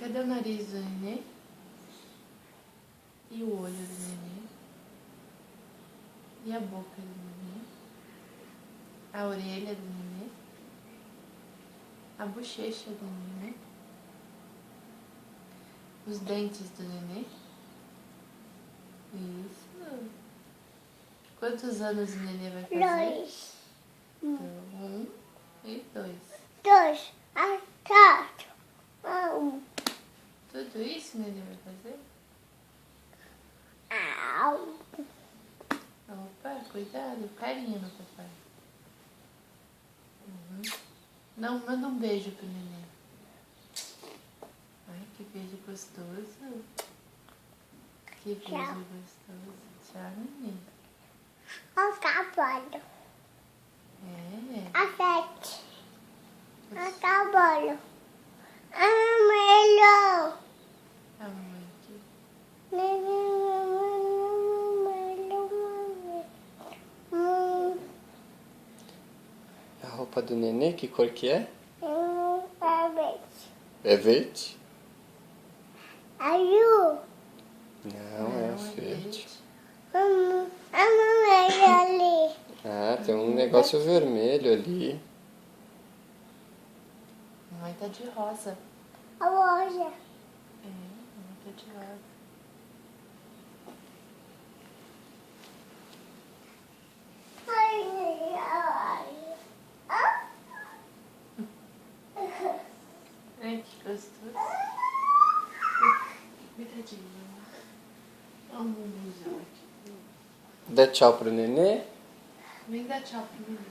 Cadê o nariz do nenê? E o olho do nenê? E a boca do nenê? A orelha do nenê? A bochecha do nenê? Os dentes do nenê? Isso. Quantos anos o nenê vai fazer? 2. Um e 2. 2. 4. 1. Tudo isso o nenê vai fazer? Au. Opa, cuidado, carinho no papai. Não, manda um beijo pro nenê. Ai, que beijo gostoso. Que beijo Tchau. gostoso. Tchau, nenê. Acabando. É. A 7. Acabando. Amarelo. A mamãe aqui. A roupa do nenê, que cor que é? Verde. É verde? Azul. Não, é verde. Amarelo ali. Ah, tem um negócio vermelho ali. Mamãe tá de rosa. A loja. É, mamãe tá de rosa. Ai, que gostoso. Cuidadinho. Olha um bumbuzão aqui. Dá tchau pro nenê. Vem dar tchau pro nenê.